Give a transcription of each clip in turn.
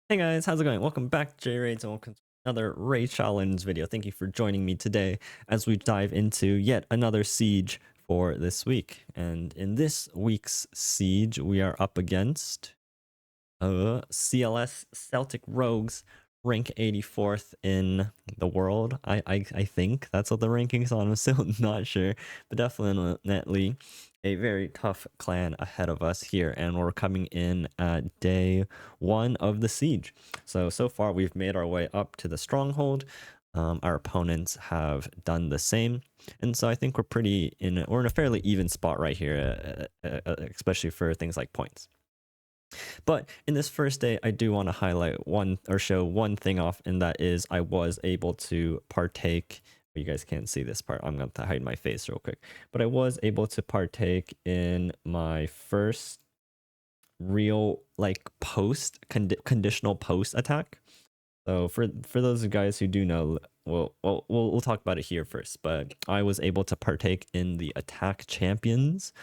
Hey guys, how's it going? Welcome back to J-Raids and welcome to another Raid Challenge video. Thank you for joining me today as we dive into yet another siege for this week. And in this week's siege, we are up against CLS Celtic Rogues, rank 84th in the world. I think that's what the rankings on. I'm still not sure, but definitely a very tough clan ahead of us here, and we're coming in at day 1 of the siege. So far we've made our way up to the Stronghold. Our opponents have done the same, and so I think we're in a fairly even spot right here, especially for things like points. But in this first day, I do want to highlight show one thing off, and that is I was able to partake. You guys can't see this part. I'm going to hide my face real quick. But I was able to partake in my first real conditional post attack. So for those guys who do know, we'll talk about it here first. But I was able to partake in the attack champions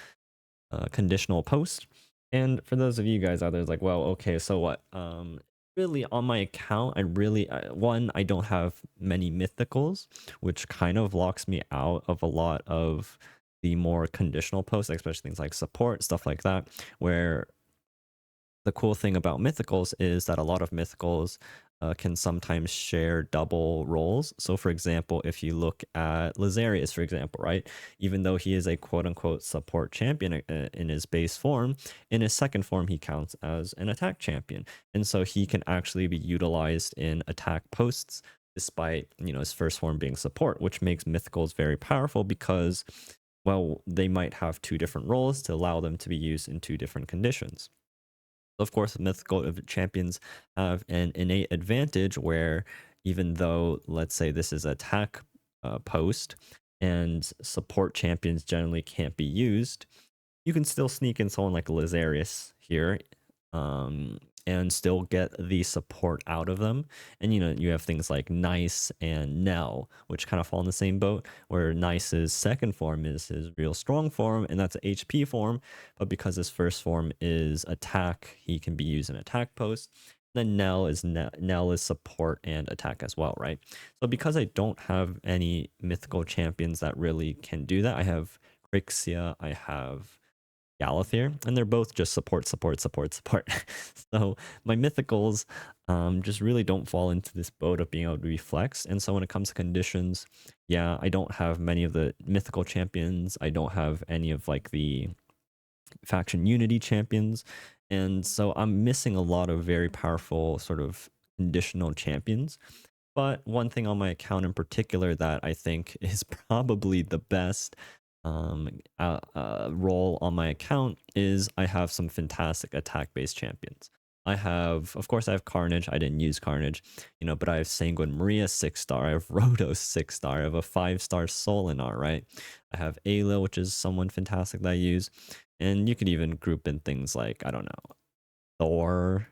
conditional post. And for those of you guys out there, it's like, well, okay, so what? Really on my account, I don't have many mythicals, which kind of locks me out of a lot of the more conditional posts, especially things like support, stuff like that, where the cool thing about mythicals is that a lot of mythicals can sometimes share double roles. So for example, if you look at Lazarius, for example, right, even though he is a quote-unquote support champion in his base form, in his second form he counts as an attack champion, and so he can actually be utilized in attack posts despite his first form being support, which makes mythicals very powerful because, well, they might have two different roles to allow them to be used in two different conditions. Of course, mythical champions have an innate advantage where, even though, let's say, this is attack post and support champions generally can't be used, you can still sneak in someone like Lazarius here, and still get the support out of them. And you have things like Nice and Nell, which kind of fall in the same boat, where Nice's second form is his real strong form, and that's an HP form. But because his first form is attack, he can be used in attack post. Then Nell is support and attack as well, right? So because I don't have any mythical champions that really can do that, I have Crixia, I have Galathir, and they're both just support. So my mythicals just really don't fall into this boat of being able to be flexed. And so when it comes to conditions, yeah, I don't have many of the mythical champions. I don't have any of like the faction unity champions. And so I'm missing a lot of very powerful sort of conditional champions. But one thing on my account in particular that I think is probably the best role on my account is I have some fantastic attack-based champions. Of course, I have Carnage. I didn't use Carnage, but I have Sanguine Maria 6-star. I have Rhodos 6-star. I have a 5-star Solinar, right? I have Ayla, which is someone fantastic that I use. And you could even group in things like, I don't know, Thor,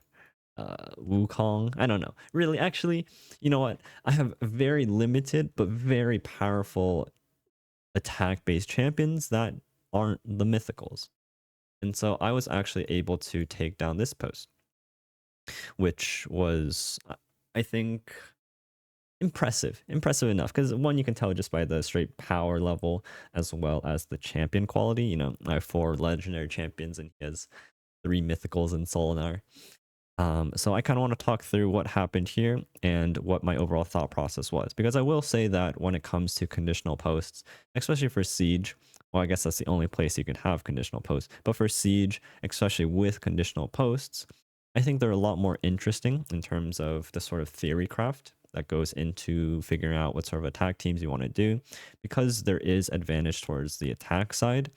Wukong. I don't know. Really, actually, you know what? I have very limited but very powerful attack-based champions that aren't the mythicals. And so I was actually able to take down this post, which was, I think, impressive enough, because one, you can tell just by the straight power level as well as the champion quality. I have 4 legendary champions and he has 3 mythicals in Solinar. So I kind of want to talk through what happened here and what my overall thought process was, because I will say that when it comes to conditional posts, especially for Siege, well, I guess that's the only place you can have conditional posts, but for Siege, especially with conditional posts, I think they're a lot more interesting in terms of the sort of theory craft that goes into figuring out what sort of attack teams you want to do. Because there is advantage towards the attack side,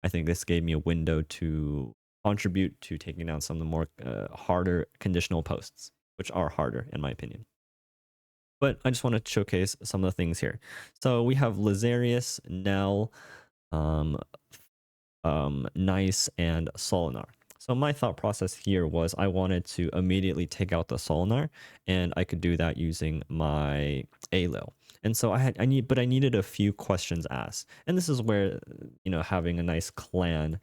I think this gave me a window to contribute to taking down some of the more harder conditional posts, which are harder in my opinion. But I just want to showcase some of the things here. So we have Lazarius, Nell, Nice, and Solinar. So my thought process here was I wanted to immediately take out the Solinar, and I could do that using my Aelil. And so I needed a few questions asked. And this is where, having a nice clan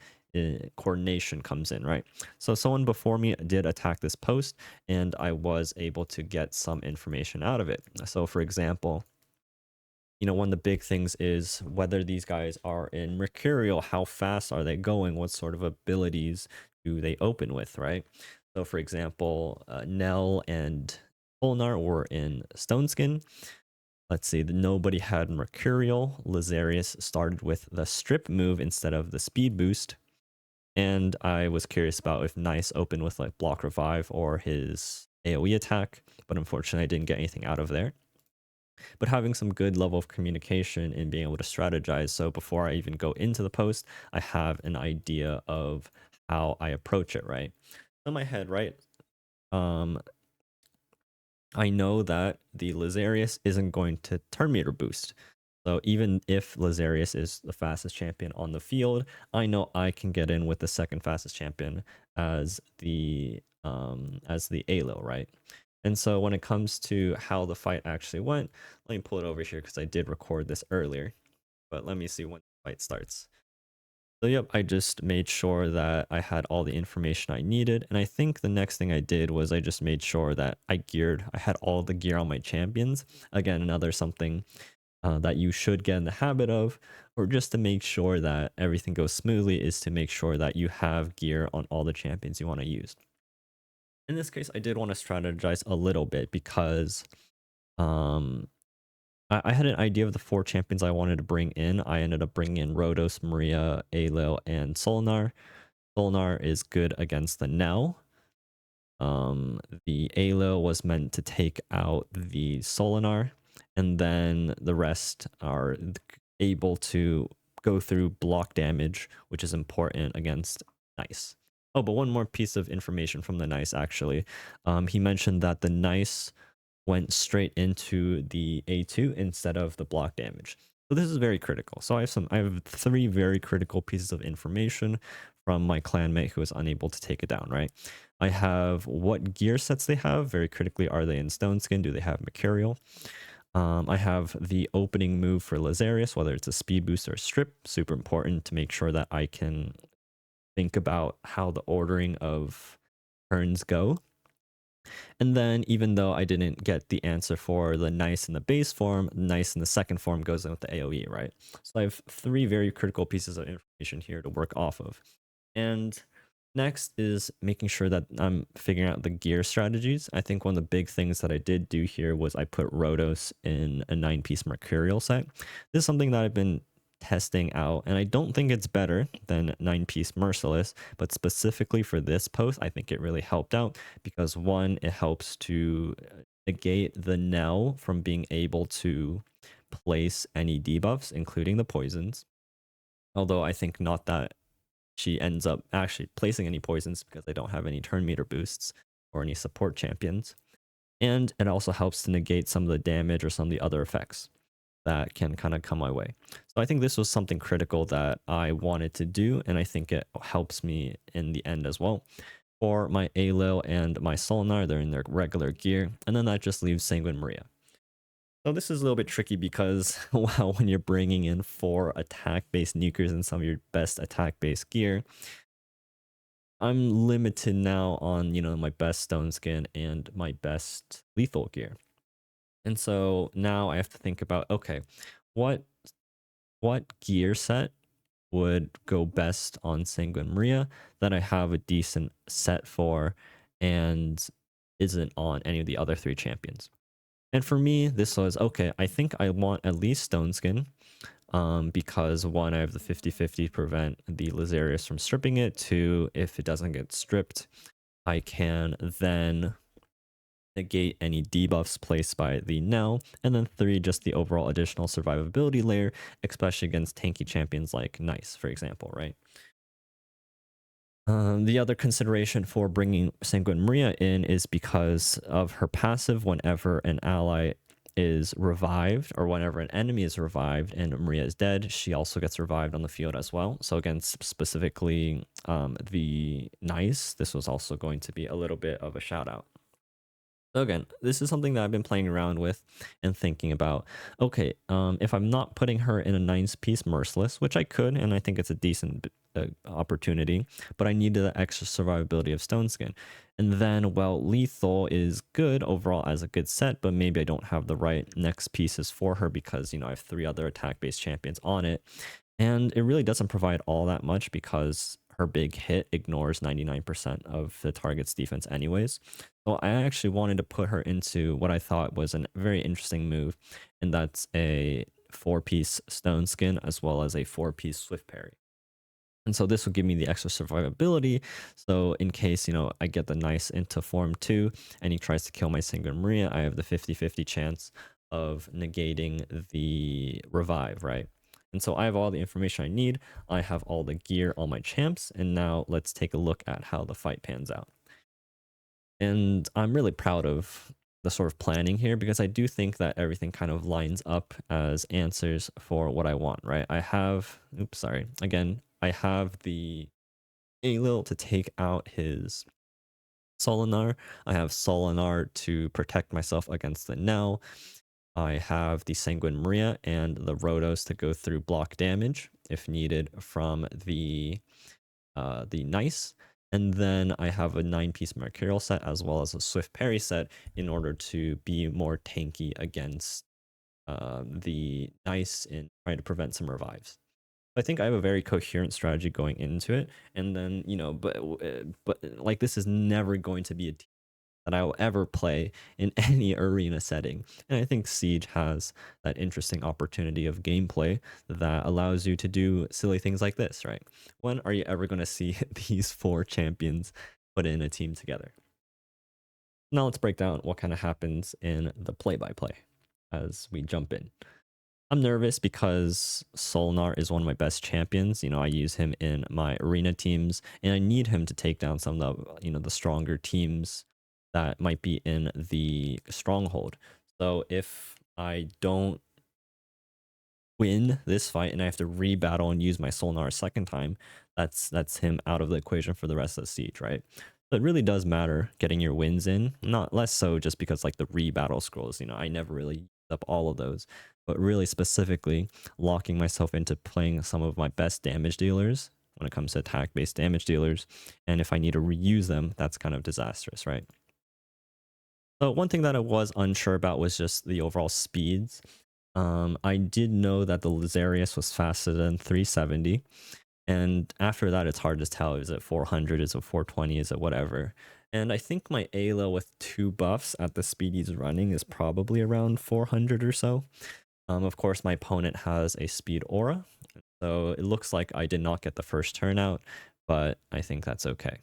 coordination comes in, right? So someone before me did attack this post, and I was able to get some information out of it. So for example, one of the big things is whether these guys are in Mercurial, how fast are they going, what sort of abilities do they open with, right? So for example, Nell and Polnar were in Stoneskin. Let's see, nobody had Mercurial. Lazarius started with the strip move instead of the speed boost. And I was curious about if Nice opened with like block revive or his AoE attack, but unfortunately I didn't get anything out of there. But having some good level of communication and being able to strategize, so before I even go into the post, I have an idea of how I approach it, right? In my head, right? I know that the Lazarius isn't going to turn meter boost. So even if Lazarius is the fastest champion on the field, I know I can get in with the second fastest champion as the ALO, right? And so when it comes to how the fight actually went, let me pull it over here because I did record this earlier. But let me see when the fight starts. So yep, I just made sure that I had all the information I needed. And I think the next thing I did was I just made sure that I had all the gear on my champions. Again, another something that you should get in the habit of, or just to make sure that everything goes smoothly, is to make sure that you have gear on all the champions you want to use. In this case, I did want to strategize a little bit because I had an idea of the 4 champions I wanted to bring in. I ended up bringing in Rhodos, Maria, Aelil, and Solinar. Solinar is good against the Nell. The Aelil was meant to take out the Solinar, and then the rest are able to go through block damage, which is important against Nice. Oh, but one more piece of information from the Nice, actually. He mentioned that the Nice went straight into the A2 instead of the block damage. So this is very critical. So I have 3 very critical pieces of information from my clanmate who was unable to take it down, right? I have what gear sets they have. Very critically, are they in Stoneskin? Do they have Mercurial? I have the opening move for Lazarius, whether it's a speed boost or a strip. Super important to make sure that I can think about how the ordering of turns go. And then even though I didn't get the answer for the Nice in the base form, Nice in the second form goes in with the AoE, right? So I have 3 very critical pieces of information here to work off of. And next is making sure that I'm figuring out the gear strategies. I think one of the big things that I did do here was I put Rhodos in a 9-piece Mercurial set. This is something that I've been testing out, and I don't think it's better than 9-piece Merciless, but specifically for this post, I think it really helped out because, one, it helps to negate the Nell from being able to place any debuffs, including the poisons. Although I think not that she ends up actually placing any poisons because they don't have any turn meter boosts or any support champions. And it also helps to negate some of the damage or some of the other effects that can kind of come my way. So I think this was something critical that I wanted to do, and I think it helps me in the end as well. For my Aelil and my Solinar, they're in their regular gear, and then that just leaves Sanguine Maria. So this is a little bit tricky because, well, when you're bringing in 4 attack-based nukers and some of your best attack-based gear, I'm limited now on, my best stone skin and my best lethal gear. And so now I have to think about, okay, what gear set would go best on Sanguine Maria that I have a decent set for and isn't on any of the other 3 champions. And for me, this was, okay, I think I want at least Stone Skin, because 1, I have the 50-50 prevent the Lazarius from stripping it. 2, if it doesn't get stripped, I can then negate any debuffs placed by the Nell. And then 3, just the overall additional survivability layer, especially against tanky champions like Nice, for example, right? The other consideration for bringing Sanguine Maria in is because of her passive. Whenever an ally is revived or whenever an enemy is revived and Maria is dead, she also gets revived on the field as well. So against specifically the Nice, this was also going to be a little bit of a shout out. So again, this is something that I've been playing around with and thinking about. Okay, if I'm not putting her in a 9-piece Merciless, which I could, and I think it's a decent opportunity, but I needed the extra survivability of Stone Skin. And then, well, Lethal is good overall as a good set, but maybe I don't have the right next pieces for her because, I have 3 other attack-based champions on it. And it really doesn't provide all that much because her big hit ignores 99% of the target's defense anyways. So I actually wanted to put her into what I thought was a very interesting move, and that's a 4-piece Stone Skin as well as a 4-piece Swift Parry. And so this will give me the extra survivability. So in case, I get the nice into form 2 and he tries to kill my Sanguine Maria, I have the 50-50 chance of negating the revive, right? And so I have all the information I need. I have all the gear, all my champs, and now let's take a look at how the fight pans out. And I'm really proud of the sort of planning here because I do think that everything kind of lines up as answers for what I want, right? I have, oops, sorry. Again, I have the Alil to take out his Solinar. I have Solinar to protect myself against the Nell. I have the Sanguine Maria and the Rotos to go through block damage if needed from the Nice. And then I have a 9-piece Mercurial set as well as a Swift Parry set in order to be more tanky against the Nice and trying to prevent some revives. I think I have a very coherent strategy going into it, and then but like this is never going to be a team that I will ever play in any arena setting. And I think Siege has that interesting opportunity of gameplay that allows you to do silly things like this, right? When are you ever going to see these 4 champions put in a team together? Now let's break down what kind of happens in the play-by-play as we jump in. I'm nervous because Solnar is one of my best champions. I use him in my arena teams, and I need him to take down some of the stronger teams that might be in the Stronghold. So if I don't win this fight and I have to rebattle and use my Solnar a second time, that's him out of the equation for the rest of the siege, right? So it really does matter getting your wins in, not less so just because like the rebattle scrolls, I never really use up all of those, but really specifically locking myself into playing some of my best damage dealers when it comes to attack-based damage dealers. And if I need to reuse them, that's kind of disastrous, right? So one thing that I was unsure about was just the overall speeds. I did know that the Lazarius was faster than 370. And after that, it's hard to tell. Is it 400? Is it 420? Is it whatever? And I think my Ayla with 2 buffs at the speed he's running is probably around 400 or so. Of course, my opponent has a speed aura. So it looks like I did not get the first turnout, but I think that's okay.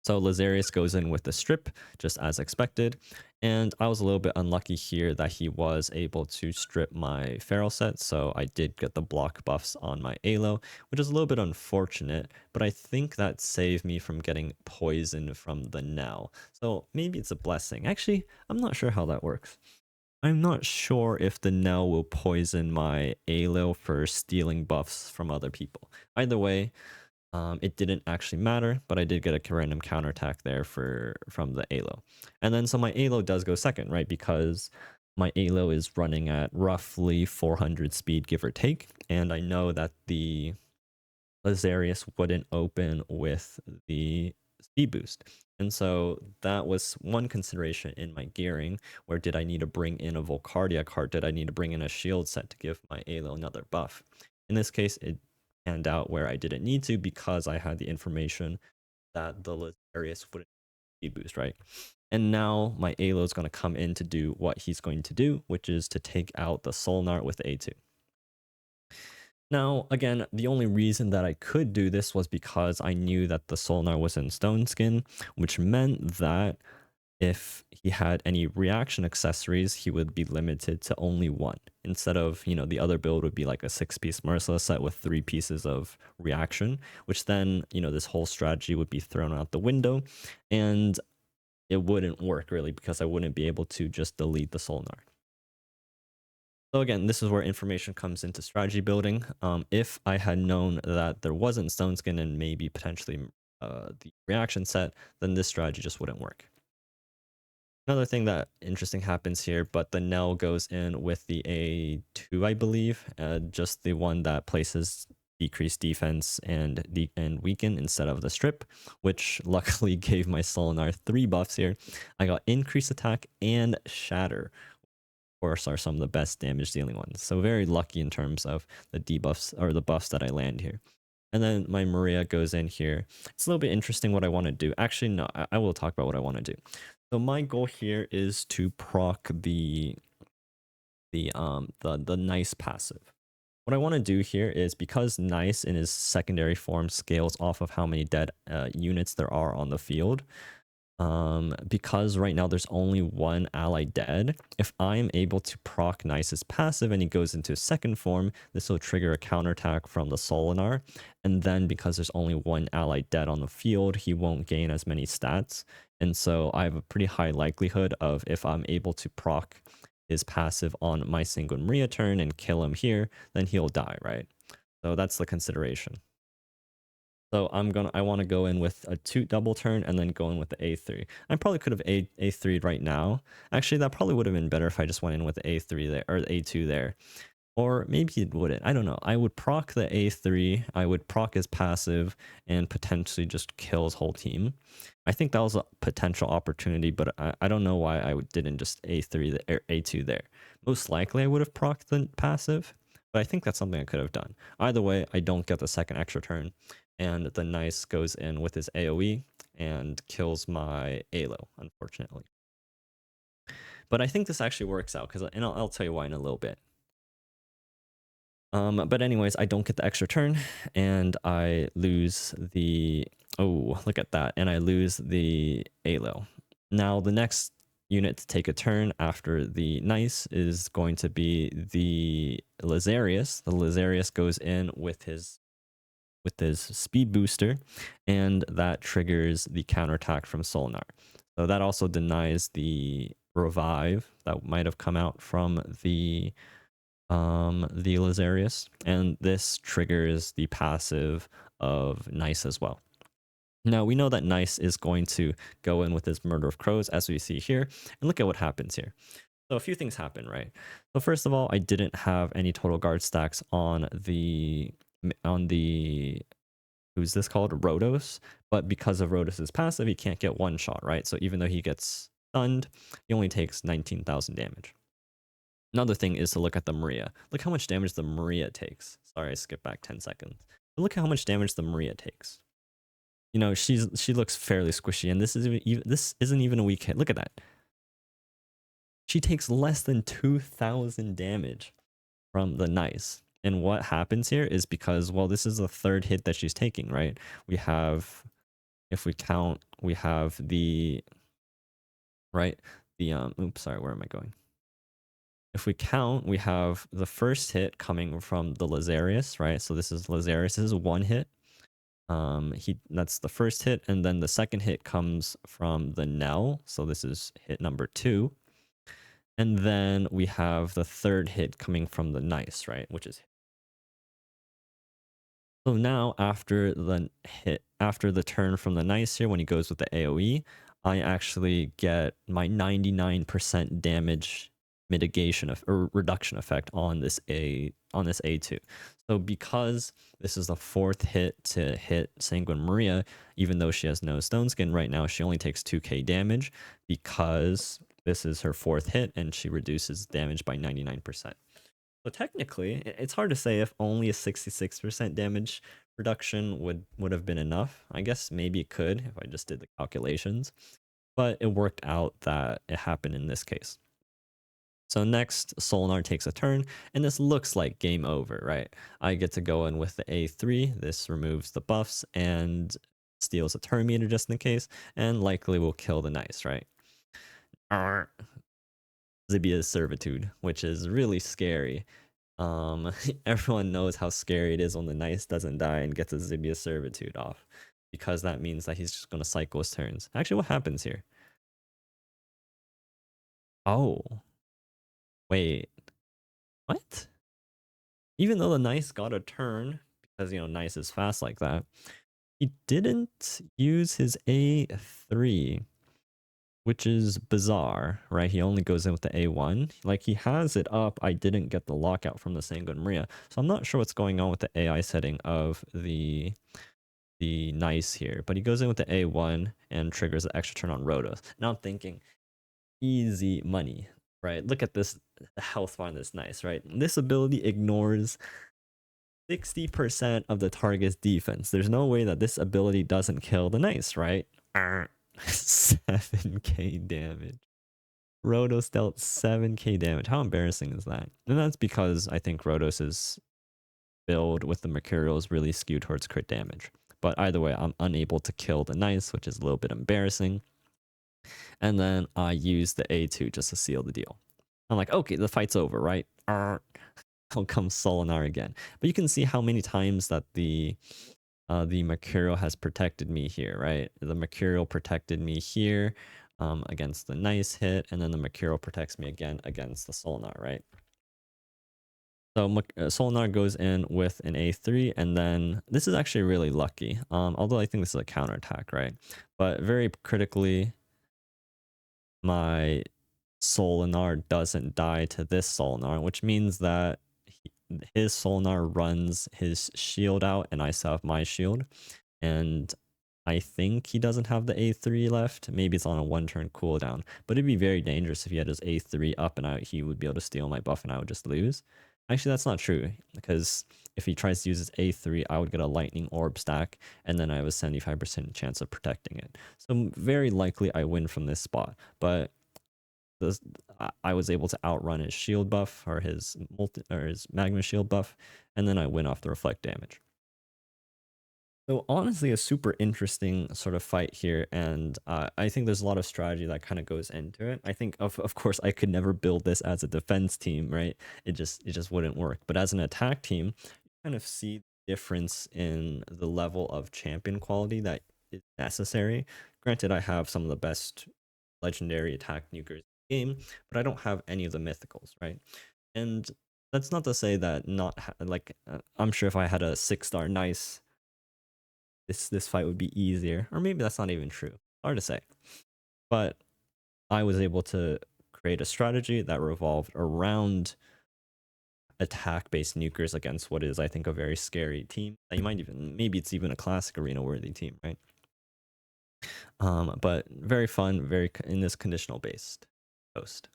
So Lazarius goes in with the strip, just as expected. And I was a little bit unlucky here that he was able to strip my feral set. So I did get the block buffs on my Alo, which is a little bit unfortunate, but I think that saved me from getting poisoned from the Nell. So maybe it's a blessing. Actually, I'm not sure how that works. I'm not sure if the Nell will poison my Alo for stealing buffs from other people. Either way, it didn't actually matter, but I did get a random counterattack there from the Alo. And then so my Alo does go second, right? Because my Alo is running at roughly 400 speed, give or take. And I know that the Lazarius wouldn't open with the speed boost. And so that was one consideration in my gearing, where did I need to bring in a Volcardia card? Did I need to bring in a shield set to give my Alo another buff? In this case, it panned out where I didn't need to because I had the information that the Lazarius wouldn't speed boost, right? And now my Alo is going to come in to do what he's going to do, which is to take out the Solnar with A2. Now, again, the only reason that I could do this was because I knew that the Solnar was in Stone Skin, which meant that if he had any reaction accessories, he would be limited to only 1. Instead of, the other build would be like a 6-piece Merciless set with 3 pieces of reaction, which then, this whole strategy would be thrown out the window. And it wouldn't work really because I wouldn't be able to just delete the Solnar. So again, this is where information comes into strategy building. If I had known that there wasn't Stone Skin and maybe potentially the reaction set, then this strategy just wouldn't work. Another thing that interesting happens here, but the Nell goes in with the A2, I believe, just the one that places decreased defense and weaken instead of the strip, which luckily gave my Solinar 3 buffs here. I got increased attack and shatter, of course, are some of the best damage dealing ones. So very lucky in terms of the debuffs or the buffs that I land here. And then my Maria goes in here. It's a little bit interesting what I want to do. Actually, no, I will talk about what I want to do. So my goal here is to proc the nice passive. What I want to do here is, because nice in his secondary form scales off of how many dead units there are on the field, because right now there's only one ally dead, if I'm able to proc Nice's passive and he goes into second form, this will trigger a counterattack from the Solinar, and then because there's only one ally dead on the field, he won't gain as many stats, and so I have a pretty high likelihood of, if I'm able to proc his passive on my Sanguine Maria turn and kill him here, then he'll die, right? So that's the consideration. So I want to go in with a double turn and then go in with the A3. I probably could have A3 right now. Actually, that probably would have been better if I just went in with the A3 there, or the A2 there. Or maybe it wouldn't. I don't know. I would proc the A3. I would proc his passive and potentially just kill his whole team. I think that was a potential opportunity, but I don't know why I didn't just A3 or A2 there. Most likely I would have proc the passive, but I think that's something I could have done. Either way, I don't get the second extra turn, and the Nice goes in with his AoE and kills my Alo, unfortunately. But I think this actually works out, and I'll tell you why in a little bit. But anyways, I don't get the extra turn, and I lose the... Oh, look at that. And I lose the Alo. Now, the next unit to take a turn after the Nice is going to be the Lazarius. The Lazarius goes in with his speed booster, and that triggers the counterattack from Solinar. So that also denies the revive that might have come out from the Lazarius, and this triggers the passive of Nice as well. Now we know that Nice is going to go in with his Murder of Crows, as we see here, and look at what happens here. So a few things happen, right? So first of all, I didn't have any total guard stacks on the who's this called, Rhodos, but because of Rhodos's passive, he can't get one shot, right? So even though he gets stunned, he only takes 19,000 damage. Another thing is to look at the Maria. Look how much damage the Maria takes. Sorry, I skipped back 10 seconds. But look how much damage the Maria takes. You know, she looks fairly squishy, and this isn't even a weak hit. Look at that. She takes less than 2,000 damage from the Nice. And what happens here is, because, well, this is the third hit that she's taking, right? We have, if we count, we have the, right? The, oops, sorry, where am I going? If we count, we have the first hit coming from the Lazarius, right? So this is Lazarius. This is one hit. That's the first hit, and then the second hit comes from the Nell. So this is hit number 2. And then we have the third hit coming from the Nice, right? Which is... So now after the turn from the Nice here, when he goes with the AoE, I actually get my 99% damage mitigation or reduction effect on this A2. So because this is the fourth hit to hit Sanguine Maria, even though she has no stone skin right now, she only takes 2k damage, because this is her fourth hit and she reduces damage by 99%. So technically, it's hard to say if only a 66% damage reduction would have been enough. I guess maybe it could if I just did the calculations, but it worked out that it happened in this case. So next, Solinar takes a turn, and this looks like game over, right? I get to go in with the A3. This removes the buffs and steals a turn meter just in case, and likely will kill the Nice, right? Zibia's Servitude, which is really scary. Everyone knows how scary it is when the Nice doesn't die and gets a Zibia Servitude off, because that means that he's just going to cycle his turns. Actually, what happens here? Oh, wait, what? Even though the Nice got a turn, because, you know, Nice is fast like that, he didn't use his A3. which is bizarre, right? He only goes in with the A1. Like, he has it up. I didn't get the lockout from the Sanguine Maria. So I'm not sure what's going on with the AI setting of the nice here. But he goes in with the A1 and triggers the extra turn on Rotos. Now I'm thinking, easy money, right? Look at this health bar on this nice, right? This ability ignores 60% of the target's defense. There's no way that this ability doesn't kill the nice, right? 7k damage. Rotos dealt 7k damage. How embarrassing is that? And that's because I think Rotos' build with the Mercurial is really skewed towards crit damage. But either way, I'm unable to kill the nice, which is a little bit embarrassing. And then I use the A2 just to seal the deal. I'm like, okay, the fight's over, right? Out comes Solinar again. But you can see how many times that the Mercurial has protected me here, right? The Mercurial protected me here against the nice hit, and then the Mercurial protects me again against the Solinar, right? So Solinar goes in with an A3, and then this is actually really lucky. Although I think this is a counterattack, right? But very critically, my Solinar doesn't die to this Solinar, which means that his Solinar runs his shield out, and I still have my shield. And I think he doesn't have the A3 left. Maybe it's on a 1-turn cooldown. But it'd be very dangerous if he had his A3 up and out. He would be able to steal my buff and I would just lose. Actually, that's not true. Because if he tries to use his A3, I would get a lightning orb stack. And then I have a 75% chance of protecting it. So very likely I win from this spot. But I was able to outrun his shield buff or his magma shield buff. And then I win off the reflect damage. So honestly, a super interesting sort of fight here, and I think there's a lot of strategy that kind of goes into it. I think of course I could never build this as a defense team, right? It just wouldn't work. But as an attack team, you kind of see the difference in the level of champion quality that is necessary. Granted, I have some of the best legendary attack nukers in the game, but I don't have any of the mythicals, right? And that's not to say that I'm sure if I had a 6-star nice, this fight would be easier, or maybe that's not even true. Hard to say. But I was able to create a strategy that revolved around attack-based nukers against what is, I think, a very scary team. You might even, maybe it's even a classic arena-worthy team, right? But very fun, very in this conditional-based post.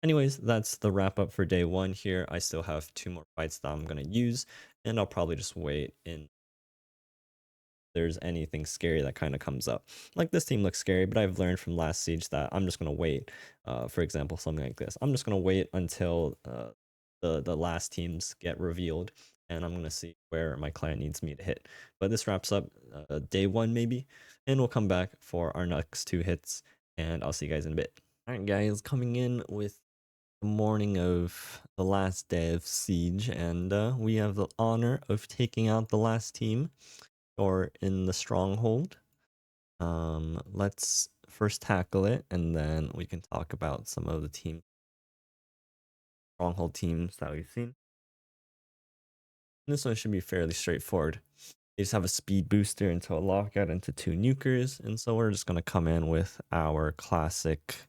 Anyways, that's the wrap up for day 1 here. I still have 2 more fights that I'm gonna use, and I'll probably just wait in there's anything scary that kind of comes up. Like, this team looks scary, but I've learned from last siege that I'm just going to wait. For example, something like this. I'm just going to wait until the last teams get revealed, and I'm going to see where my clan needs me to hit. But this wraps up day 1 maybe, and we'll come back for our next 2 hits, and I'll see you guys in a bit. Alright guys, coming in with the morning of the last day of siege, and we have the honor of taking out the last team, or in the Stronghold. Let's first tackle it, and then we can talk about some of the Stronghold teams that we've seen. And this one should be fairly straightforward. They just have a speed booster into a lockout into 2 nukers, and so we're just going to come in with our classic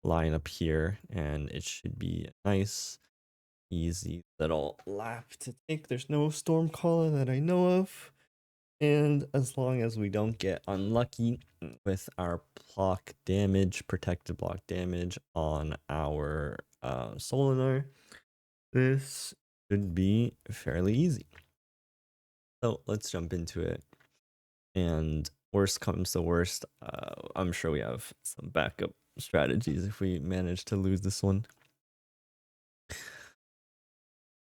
lineup here, and it should be a nice, easy little lap to take. There's no Stormcaller that I know of. And as long as we don't get unlucky with our protected block damage on our Solinar, this should be fairly easy. So let's jump into it. And worst comes to worst, I'm sure we have some backup strategies if we manage to lose this one.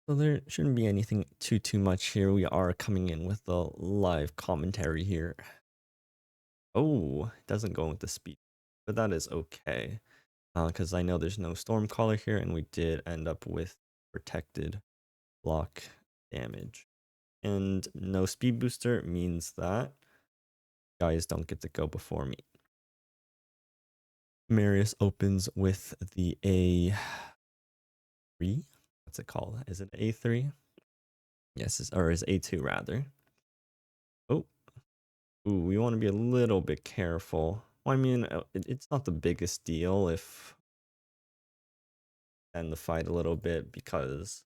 So there shouldn't be anything too much here. We are coming in with the live commentary here. Oh, it doesn't go with the speed, but that is okay. Because I know there's no Stormcaller here, and we did end up with protected block damage. And no speed booster means that guys don't get to go before me. Marius opens with the A3. What's it called? Is it A3? Yes, or is A2 rather. Oh. Ooh, we want to be a little bit careful. I mean, it's not the biggest deal if end the fight a little bit because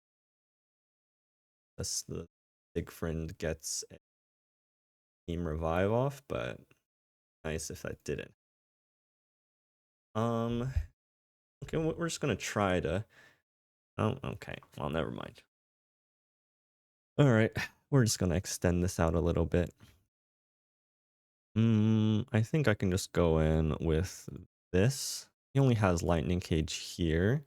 the big friend gets a team revive off, but nice if that didn't. Okay, we're just gonna try to. Oh, okay. Well, never mind. All right, we're just gonna extend this out a little bit. I think I can just go in with this. He only has lightning cage here,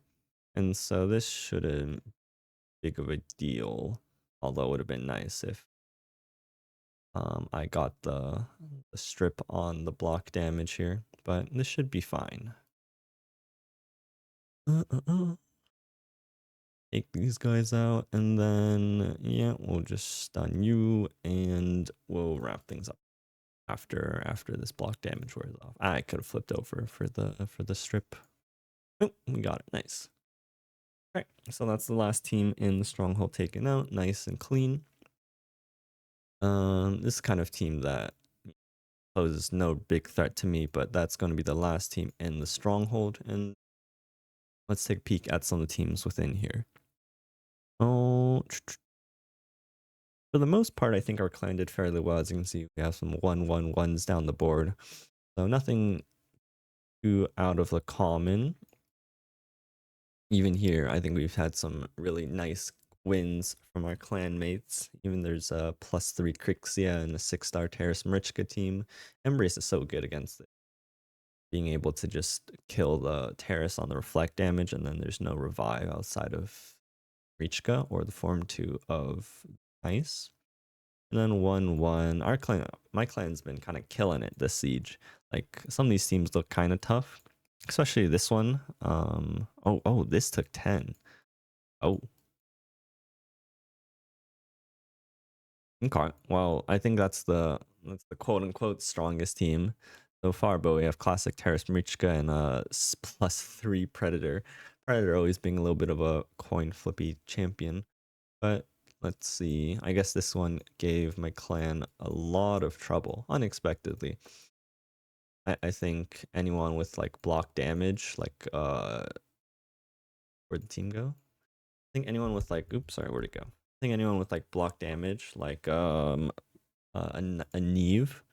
and so this shouldn't be big of a deal. Although it would have been nice if I got the strip on the block damage here, but this should be fine. Take these guys out, and then yeah, we'll just stun you, and we'll wrap things up after this block damage wears off. I could have flipped over for the strip. Oh, we got it. Nice. All right, so that's the last team in the Stronghold taken out, nice and clean. This is kind of team that poses no big threat to me, but that's going to be the last team in the Stronghold, and let's take a peek at some of the teams within here. Oh, for the most part, I think our clan did fairly well. As you can see, we have some 1-1-1s down the board, so nothing too out of the common. Even here, I think we've had some really nice wins from our clan mates. Even there's a +3 Crixia and a 6-star Terrace Marichka team. Embrace is so good against it. Being able to just kill the Terrace on the reflect damage, and then there's no revive outside of Marichka or the form 2 of Ice. And then 1-1. My clan's been kind of killing it this siege. Like some of these teams look kind of tough, especially this one. Oh, this took 10. Oh, okay. Well, I think that's the quote unquote strongest team so far. But we have classic Terrace Marichka and +3 Predator. Predator always being a little bit of a coin flippy champion. But let's see. I guess this one gave my clan a lot of trouble unexpectedly. I think anyone with like block damage, like where'd the team go? I think anyone with like oops, sorry, where'd it go? I think anyone with like block damage, like a Neve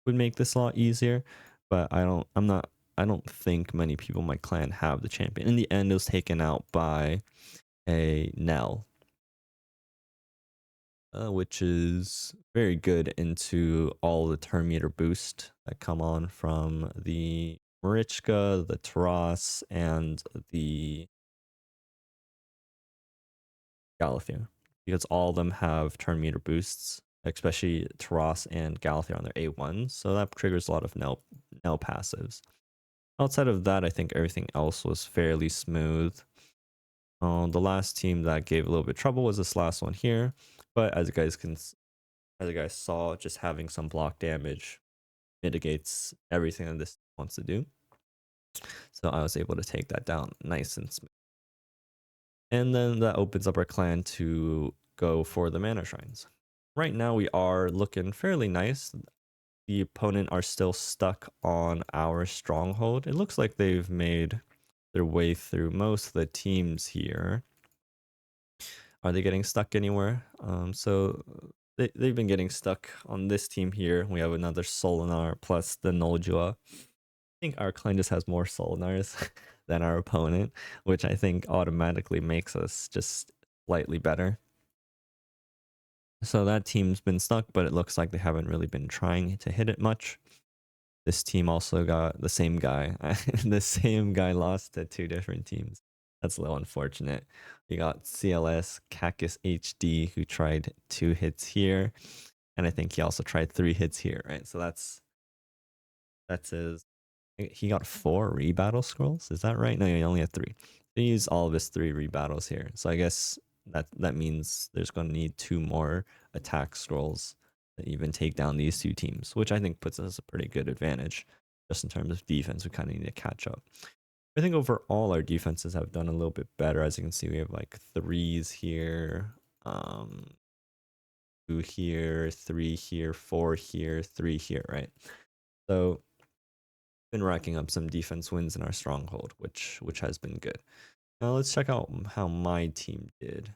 would make this a lot easier. But I don't think many people in my clan have the champion. In the end, it was taken out by a Nell, which is very good into all the turn meter boost that come on from the Marichka, the Taras, and the Galathea, because all of them have turn meter boosts, especially Taras and Galathea on their A1, so that triggers a lot of Nell passives. Outside of that, I think everything else was fairly smooth. The last team that gave a little bit of trouble was this last one here, but as you guys saw, just having some block damage mitigates everything that this wants to do. So I was able to take that down nice and smooth. And then that opens up our clan to go for the mana shrines. Right now we are looking fairly nice. The opponent are still stuck on our stronghold. It looks like they've made their way through most of the teams here. Are they getting stuck anywhere? So they've been getting stuck on this team here. We have another Solinar plus the Noljua. I think our clan just has more Solinars than our opponent, which I think automatically makes us just slightly better. So that team's been stuck, but it looks like they haven't really been trying to hit it much. This team also got the same guy. The same guy lost to 2 different teams. That's a little unfortunate. We got CLS Cactus HD who tried 2 hits here, and I think he also tried 3 hits here, right? So that's his. He got 4 rebattle scrolls. Is that right? No, he only had 3. He used all of his 3 rebattles here. So I guess that means there's going to need 2 more attack scrolls to even take down these 2 teams, which I think puts us a pretty good advantage. Just in terms of defense, we kind of need to catch up. I think overall our defenses have done a little bit better. As you can see, we have like 3s here, 2 here, 3 here, 4 here, 3 here, right? So been racking up some defense wins in our stronghold, which has been good. Now let's check out how my team did.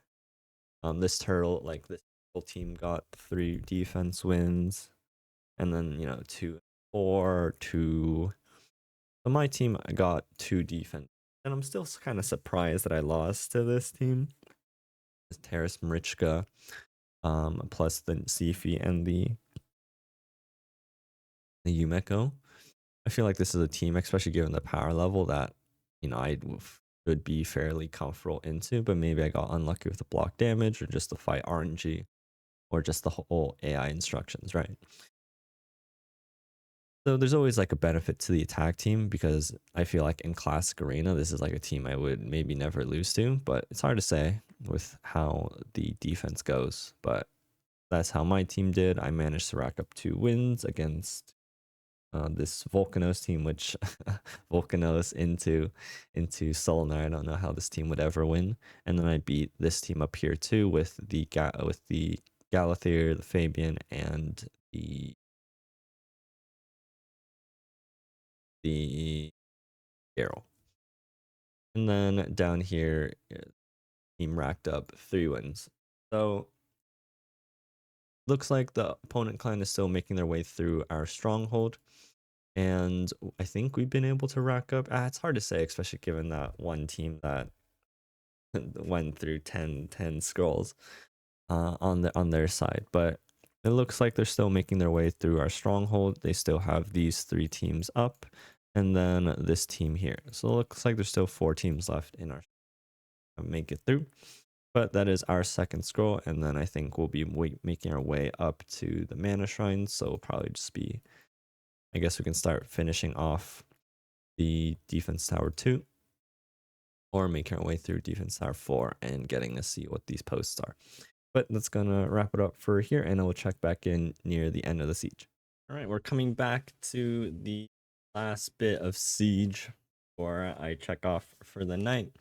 This turtle team got 3 defense wins, and then 2, 4, 2. So my team got 2 defense, and I'm still kind of surprised that I lost to this team. It's Terrace Marichka, plus the Sifi and the Yumeko. I feel like this is a team, especially given the power level, that I would be fairly comfortable into, but maybe I got unlucky with the block damage or just the fight RNG or just the whole AI instructions, right? So there's always like a benefit to the attack team because I feel like in Classic Arena, this is like a team I would maybe never lose to, but it's hard to say with how the defense goes. But that's how my team did. I managed to rack up 2 wins against this Volcanos team, which Volcanos into Solinar. I don't know how this team would ever win. And then I beat this team up here too with the Galathier, the Fabian, and the Garrel. And then down here, team racked up 3 wins. So looks like the opponent clan is still making their way through our stronghold. And I think we've been able to rack up. It's hard to say, especially given that one team that went through 10 scrolls on their side. But it looks like they're still making their way through our stronghold. They still have these 3 teams up, and then this team here. So it looks like there's still 4 teams left in our make it through. But that is our second scroll, and then I think we'll be making our way up to the mana shrines. So it'll probably just be, I guess we can start finishing off the defense tower 2, or making our way through defense tower 4 and getting to see what these posts are. But that's gonna wrap it up for here, and I will check back in near the end of the siege. All right, we're coming back to the last bit of siege before I check off for the night.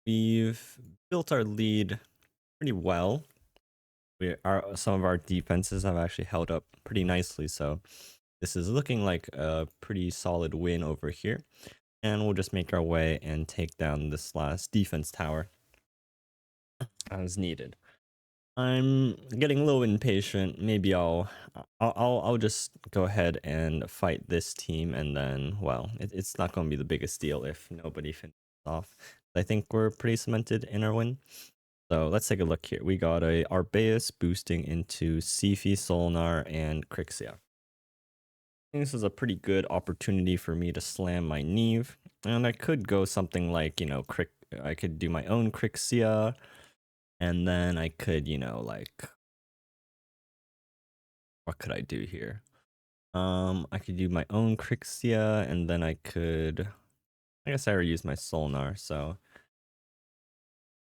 We've built our lead pretty well. Some of our defenses have actually held up pretty nicely, so this is looking like a pretty solid win over here. And we'll just make our way and take down this last defense tower as needed. I'm getting a little impatient. Maybe I'll just go ahead and fight this team, and then, well, it's not going to be the biggest deal if nobody finishes off. I think we're pretty cemented in our win. So let's take a look here. We got a Arbaeus boosting into Sifi, Solinar, and Crixia. I think this is a pretty good opportunity for me to slam my Neve. And I could go something like, I could do my own Crixia. And then I could, what could I do here? I could do my own Crixia, and then I guess I already used my Solinar, so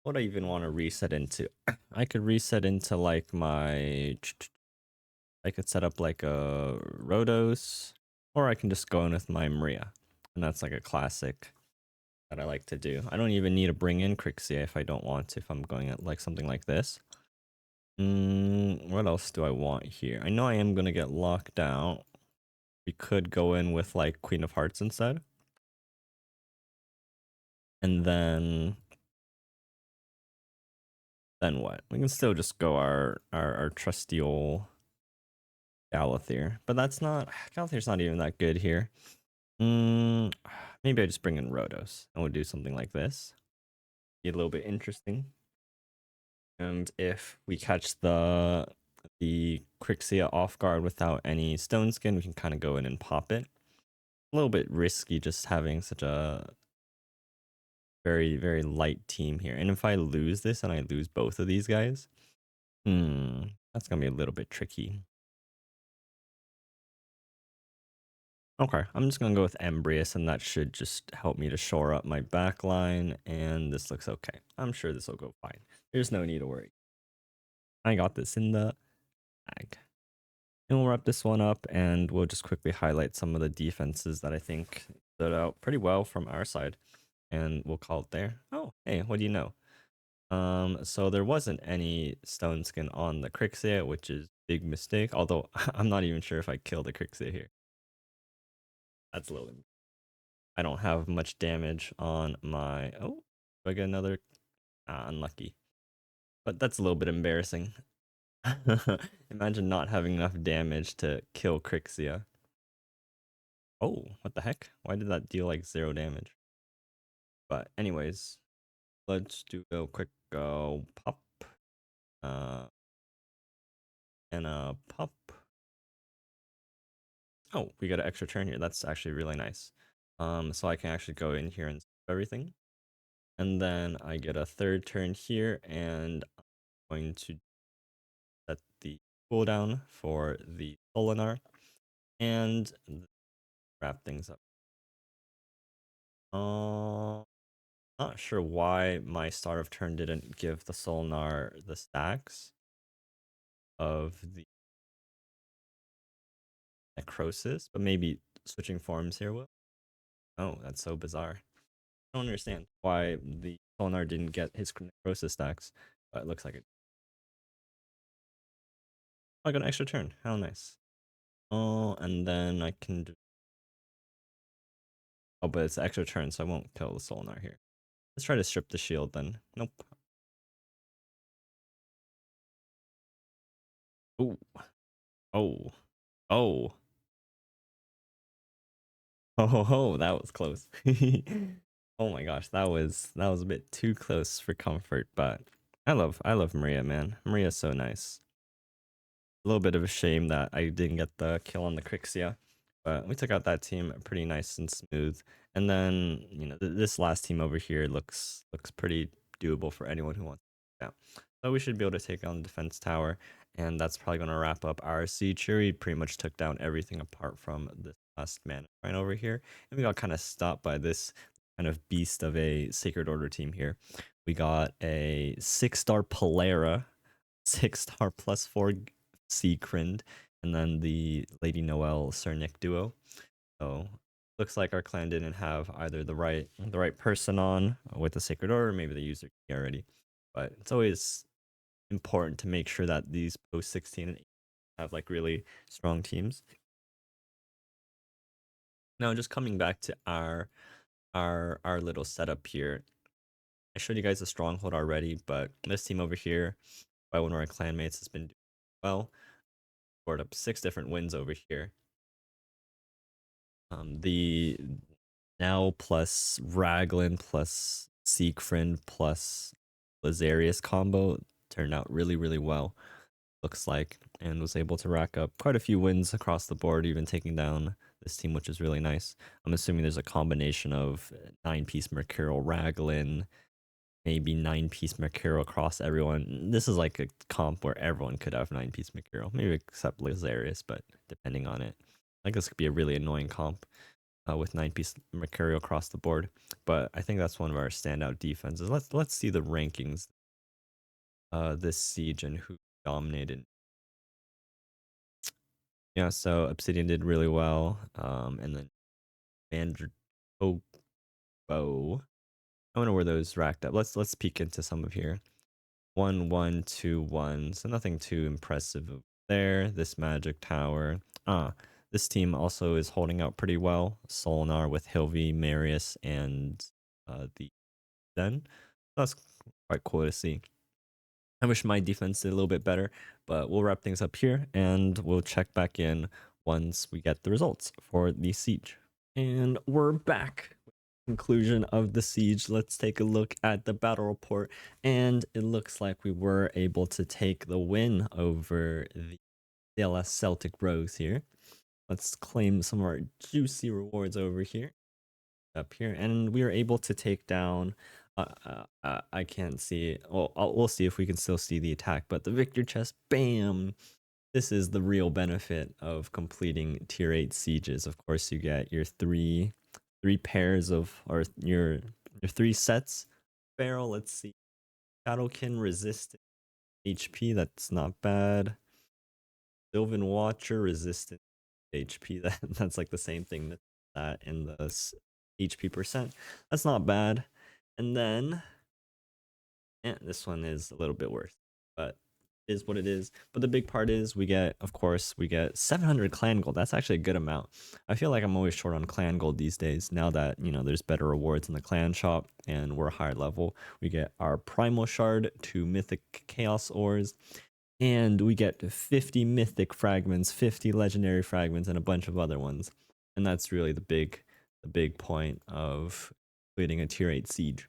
what do I even want to reset into? I could reset into like I could set up like a Rhodos, or I can just go in with my Maria. And that's like a classic that I like to do. I don't even need to bring in Crixia if I don't want to, if I'm going at like something like this. What else do I want here? I know I am going to get locked out. We could go in with like Queen of Hearts instead. And then what? We can still just go our trusty old Galathier. But Galathier's not even that good here. Maybe I just bring in Rhodos and we'll do something like this. Be a little bit interesting. And if we catch the Crixia off guard without any stone skin, we can kind of go in and pop it. A little bit risky just having such a very, very light team here. And if I lose this and I lose both of these guys, that's gonna be a little bit tricky. Okay, I'm just gonna go with Embrius, and that should just help me to shore up my back line, and this looks okay. I'm sure this will go fine. There's no need to worry. I got this in the bag. And we'll wrap this one up, and we'll just quickly highlight some of the defenses that I think stood out pretty well from our side, and we'll call it there. Oh, hey, what do you know? So there wasn't any stone skin on the Crixia, which is a big mistake, although I'm not even sure if I killed the Crixia here. That's a little I don't have much damage on my. Oh, do I get another? Ah, unlucky. But that's a little bit embarrassing. Imagine not having enough damage to kill Crixia. Oh, what the heck? Why did that deal like 0 damage? But anyways, let's do a quick pop. Uh, and a pop. Oh, we got an extra turn here. That's actually really nice. So I can actually go in here and save everything. And then I get a third turn here, and I'm going to set the cooldown for the Solinar and wrap things up. Not sure why my start of turn didn't give the Solinar the stacks of the Necrosis, but maybe switching forms here will. Oh, that's so bizarre. I don't understand why the Solinar didn't get his Necrosis stacks, but it looks like it. I got an extra turn. How nice. Oh, and then I can do. Oh, but it's an extra turn, so I won't kill the Solinar here. Let's try to strip the shield then. Nope. Oh, oh, oh. Oh, ho, ho, that was close. Oh my gosh, that was a bit too close for comfort, but I love Maria, man. Maria's so nice. A little bit of a shame that I didn't get the kill on the Crixia, but we took out that team pretty nice and smooth. And then, this last team over here looks pretty doable for anyone who wants to. Yeah. So we should be able to take on the defense tower, and that's probably going to wrap up our siege here. We pretty much took down everything apart from this last mana right over here, and we got kind of stopped by this kind of beast of a Sacred Order team here. We got a 6-star Polera, 6-star +4 Seacrind, and then the Lady Noelle Cernic duo. So looks like our clan didn't have either the right person on with the Sacred Order, or maybe they used their key already. But it's always important to make sure that these post 16 and 18 have like really strong teams. Now, just coming back to our little setup here, I showed you guys the Stronghold already, but this team over here by one of our clanmates has been doing well. Scored up 6 different wins over here. The now plus Raglan plus Siegfried plus Lazarius combo turned out really, really well, looks like, and was able to rack up quite a few wins across the board, even taking down this team, which is really nice. I'm assuming there's a combination of 9-piece Mercurial Raglan, maybe 9-piece Mercurial across everyone. This is like a comp where everyone could have 9-piece Mercurial, maybe except Lazarius, but depending on it. I think this could be a really annoying comp with 9-piece Mercurial across the board. But I think that's one of our standout defenses. Let's see the rankings this siege and who dominated. Yeah, so Obsidian did really well. And then Vandertobo. I wonder where those racked up. Let's peek into some of here. 1 1 2 1. So nothing too impressive there. This magic tower. This team also is holding out pretty well. Solinar with Hilvi, Marius, and the Den. That's quite cool to see. I wish my defense did a little bit better, but we'll wrap things up here and we'll check back in once we get the results for the siege. And we're back. Conclusion of the siege. Let's take a look at the battle report, and it looks like we were able to take the win over the CLS Celtic Rogues here. Let's claim some of our juicy rewards over here, up here, and we were able to take down. I can't see. Well, we'll see if we can still see the attack, but the Victor chest, bam! This is the real benefit of completing tier 8 sieges. Of course, you get your three pairs of, or your 3 sets. Barrel, let's see. Shadowkin resistant HP, that's not bad. Sylvan Watcher resistant HP, that's like the same thing that in the HP percent. That's not bad. And then, this one is a little bit worse, but is what it is. But the big part is we get, of course, we get 700 clan gold. That's actually a good amount. I feel like I'm always short on clan gold these days. Now that, you know, there's better rewards in the clan shop and we're higher level, we get our primal shard, 2 mythic chaos ores, and we get 50 mythic fragments, 50 legendary fragments, and a bunch of other ones. And that's really the big point of completing a tier 8 siege.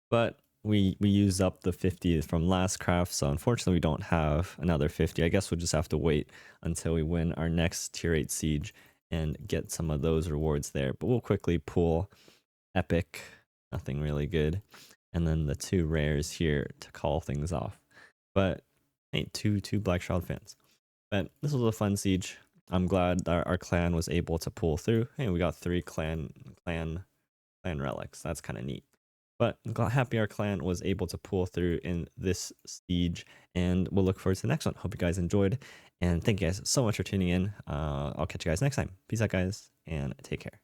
But we used up the 50 from last craft, so unfortunately we don't have another 50. I guess we'll just have to wait until we win our next tier 8 siege and get some of those rewards there. But we'll quickly pull epic, nothing really good, and then the 2 rares here to call things off. But hey, two Black Shroud fans. But this was a fun siege. I'm glad our clan was able to pull through. Hey, we got 3 clan relics. That's kind of neat. But I'm happy our clan was able to pull through in this siege, and we'll look forward to the next one. Hope you guys enjoyed, and thank you guys so much for tuning in. I'll catch you guys next time. Peace out, guys, and take care.